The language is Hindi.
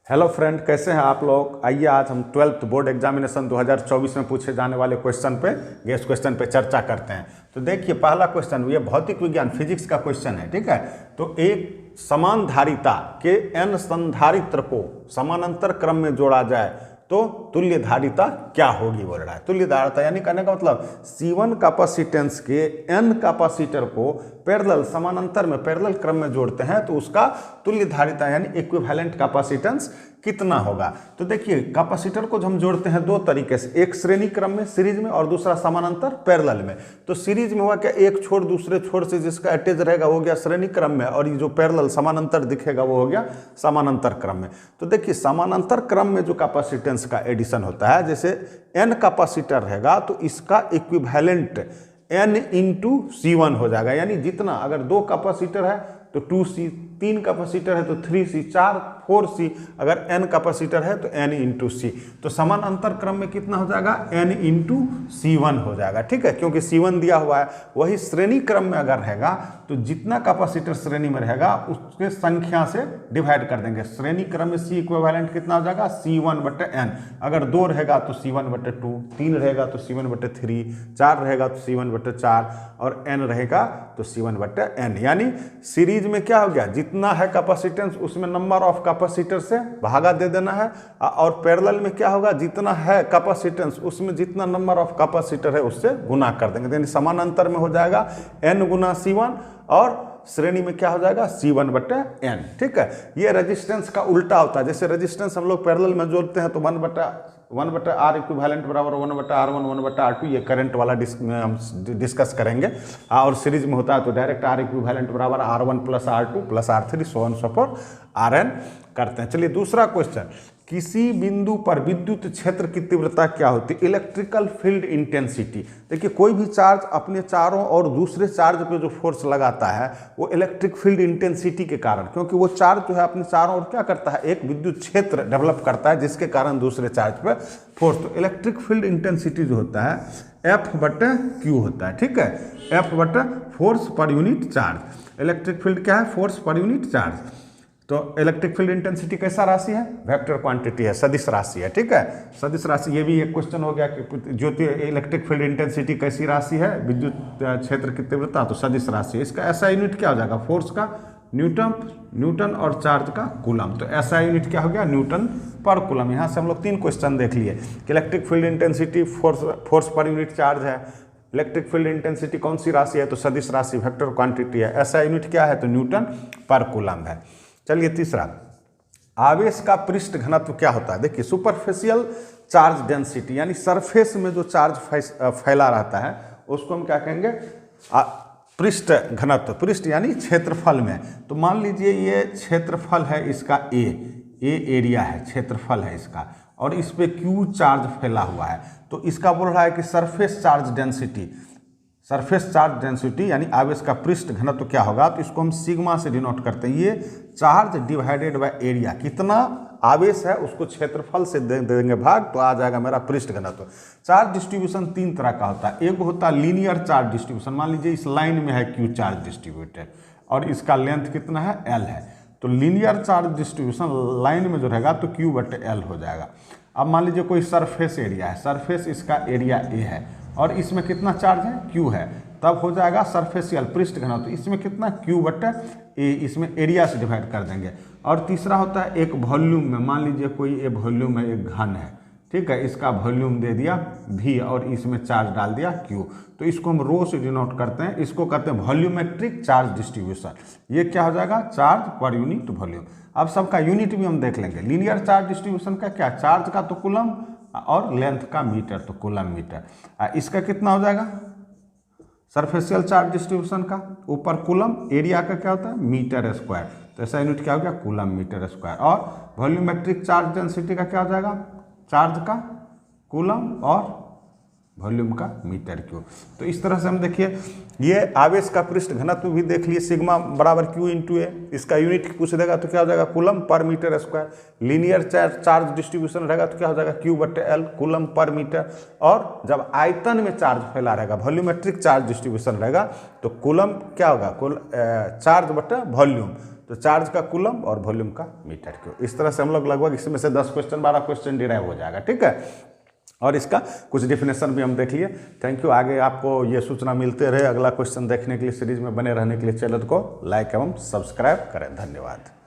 हेलो फ्रेंड, कैसे हैं आप लोग। आइए आज हम 12th बोर्ड एग्जामिनेशन 2024 में पूछे जाने वाले क्वेश्चन पे गेस क्वेश्चन पे चर्चा करते हैं। तो देखिए पहला क्वेश्चन ये भौतिक विज्ञान फिजिक्स का क्वेश्चन है, ठीक है। तो एक समान धारिता के n संधारित्र को समानांतर क्रम में जोड़ा जाए तो तुल्य धारिता क्या होगी बोल रहा है। तुल्य धारिता यानी कहने का मतलब C1 कैपेसिटेंस के n कैपेसिटर को पैरेलल समानांतर में पैरेलल क्रम में जोड़ते हैं तो उसका तुल्य धारिता यानी इक्विवेलेंट कैपेसिटेंस कितना होगा। तो देखिए कैपेसिटर को हम जोड़ते हैं दो तरीके से, एक श्रेणी क्रम में सीरीज में और दूसरा समानांतर पैरेलल में। तो सीरीज में हुआ क्या, एक छोर दूसरे छोर से जिसका अटैच रहेगा वो हो गया श्रेणी क्रम में, और ये जो पैरेलल समानांतर दिखेगा वो हो गया समानांतर क्रम में। तो देखिए समानांतर क्रम में जो कैपेसिटेंस का एडिशन होता है, जैसे n कैपेसिटर रहेगा तो इसका इक्विवेलेंट n इंटू C1 हो जाएगा। यानी जितना, अगर दो कैपेसिटर है तो 2C, तीन कैपेसिटर है तो 3C, 4C, अगर n कैपेसिटर है तो n इंटू C। तो समानांतर क्रम में कितना हो जाएगा, n इंटू C1 हो जाएगा, ठीक है, क्योंकि C1 दिया हुआ है। वही श्रेणी क्रम में अगर रहेगा तो जितना कैपेसिटर श्रेणी में रहेगा उसके संख्या से डिवाइड कर देंगे। श्रेणी क्रम में C इक्विवेलेंट कितना हो जाएगा, C1/n। अगर 2 रहेगा तो C1/2, 3 रहेगा तो C1/3, 4 रहेगा तो C1/4 और n रहेगा तो C1/n। यानी सीरीज में क्या हो गया, जितना है कैपेसिटेंस उसमें नंबर ऑफ कैपेसिटर से भागा दे देना है, और पैरेलल में क्या होगा, जितना है कैपेसिटेंस उसमें जितना नंबर ऑफ कैपेसिटर है उससे गुना कर देंगे। यानी समानांतर में हो जाएगा n गुना C1 और श्रेणी में क्या हो जाएगा C1/n, ठीक है। ये रेजिस्टेंस का उल्टा होता है। जैसे रेजिस्टेंस हम लोग पैरेलल में जोड़ते हैं तो 1/R इक्विवेलेंट बराबर 1/R1 1/R2, ये करंट वाला हम डिस्कस करेंगे। और सीरीज में होता है तो डायरेक्ट R इक्विवेलेंट बराबर R1 + R2 + R3 so on so forth Rn करते हैं। चलिए दूसरा क्वेश्चन, किसी बिंदु पर विद्युत क्षेत्र की तीव्रता क्या होती है, इलेक्ट्रिकल फील्ड इंटेंसिटी। देखिए कोई भी चार्ज अपने चारों और दूसरे चार्ज पे जो फोर्स लगाता है वो इलेक्ट्रिक फील्ड इंटेंसिटी के कारण, क्योंकि वो चार्ज जो है अपने चारों ओर क्या करता है, एक विद्युत क्षेत्र डेवलप करता है जिसके कारण दूसरे चार्ज पे फोर्स। तो इलेक्ट्रिक फील्ड इंटेंसिटी जो होता है F/Q होता है, ठीक है। F/फोर्स per unit charge. Electric field क्या है, फोर्स पर यूनिट चार्ज। तो इलेक्ट्रिक फील्ड इंटेंसिटी कैसा राशि है, वेक्टर क्वांटिटी है, सदिश राशि है, ठीक है। सदिश राशि, ये भी एक क्वेश्चन हो गया कि ज्योति इलेक्ट्रिक फील्ड इंटेंसिटी कैसी राशि है, विद्युत क्षेत्र की तीव्रता, तो सदिश राशि है। इसका ऐसा यूनिट क्या हो जाएगा, फोर्स का न्यूटन और चार्ज का कूलम। तो ऐसा यूनिट क्या हो गया, न्यूटन पर कूलम। यहाँ से हम लोग 3 क्वेश्चन देख लिए कि electric field intensity force per unit charge है, इलेक्ट्रिक फील्ड इंटेंसिटी कौन सी राशि है, तो सदिश राशि वेक्टर क्वांटिटी है, ऐसा यूनिट क्या है तो न्यूटन पर कूलम है। चलिए तीसरा, आवेश का पृष्ठ घनत्व क्या होता है। देखिए सुपरफिशियल चार्ज डेंसिटी, यानी सरफेस में जो चार्ज फैला रहता है उसको हम क्या कहेंगे, पृष्ठ घनत्व। पृष्ठ यानी क्षेत्रफल में। तो मान लीजिए ये क्षेत्रफल है इसका ए एरिया है, क्षेत्रफल है इसका, और इस पे Q चार्ज फैला हुआ है। तो इसका बोल रहा है कि सरफेस चार्ज डेंसिटी यानी आवेश का पृष्ठ घनत्व क्या होगा, तो इसको हम सिग्मा से डिनोट करते हैं। ये चार्ज डिवाइडेड बाय एरिया, कितना आवेश है उसको क्षेत्रफल से दे देंगे भाग, तो आ जाएगा मेरा पृष्ठ घनत्व। चार्ज डिस्ट्रीब्यूशन 3 तरह का होता है। एक होता है लीनियर चार्ज डिस्ट्रीब्यूशन। मान लीजिए इस लाइन में है Q चार्ज डिस्ट्रीब्यूटेड और इसका लेंथ कितना है L है, तो लीनियर चार्ज डिस्ट्रीब्यूशन लाइन में जो रहेगा तो Q/L हो जाएगा। अब मान लीजिए कोई सरफेस एरिया है, सरफेस इसका एरिया A है और इसमें कितना चार्ज है, Q है, तब हो जाएगा सरफेसियल पृष्ठ घनत्व। तो इसमें कितना Q/A, इसमें एरिया से डिवाइड कर देंगे। और तीसरा होता है एक वॉल्यूम में, मान लीजिए कोई एक वॉल्यूम है, एक घन है, ठीक है, इसका वॉल्यूम दे दिया V और इसमें चार्ज डाल दिया Q, तो इसको हम रो से डिनोट करते हैं। इसको कहते हैं वॉल्यूमेट्रिक चार्ज डिस्ट्रीब्यूशन। ये क्या हो जाएगा, चार्ज पर यूनिट वॉल्यूम। अब सबका यूनिट भी हम देख लेंगे। लीनियर चार्ज डिस्ट्रीब्यूशन का क्या, चार्ज का तो कूलम और लेंथ का मीटर, तो कूलम मीटर। इसका कितना हो जाएगा, सरफेसियल चार्ज डिस्ट्रीब्यूशन का ऊपर कूलम, एरिया का क्या होता है मीटर स्क्वायर, तो ऐसा यूनिट क्या हो गया, कूलम मीटर स्क्वायर। और वॉल्यूमेट्रिक चार्ज डेंसिटी का क्या हो जाएगा, चार्ज का कूलम और वॉल्यूम का मीटर क्यूब। तो इस तरह से हम देखिए ये आवेश का पृष्ठ घनत्व भी देख लिए, सिग्मा बराबर Q/A। इसका यूनिट पूछ देगा तो क्या हो जाएगा, coulomb per metre square. Linear charge distribution रहेगा तो क्या हो जाएगा, Q/L, कूलम पर मीटर। और जब आयतन में चार्ज फैला रहेगा, वॉल्यूमेट्रिक चार्ज डिस्ट्रीब्यूशन रहेगा, तो कूलम क्या होगा, चार्ज/वॉल्यूम। तो चार्ज का कूलम और वॉल्यूम का मीटर क्यों। इस तरह से हम लोग लगभग इसमें से 10 क्वेश्चन 12 क्वेश्चन डिराइव हो जाएगा, ठीक है। और इसका कुछ डेफिनेशन भी हम देख लिए। Thank you. आगे आपको ये सूचना मिलते रहे। अगला क्वेश्चन देखने के लिए, सीरीज में बने रहने के लिए चैनल को लाइक एवं सब्सक्राइब करें। धन्यवाद।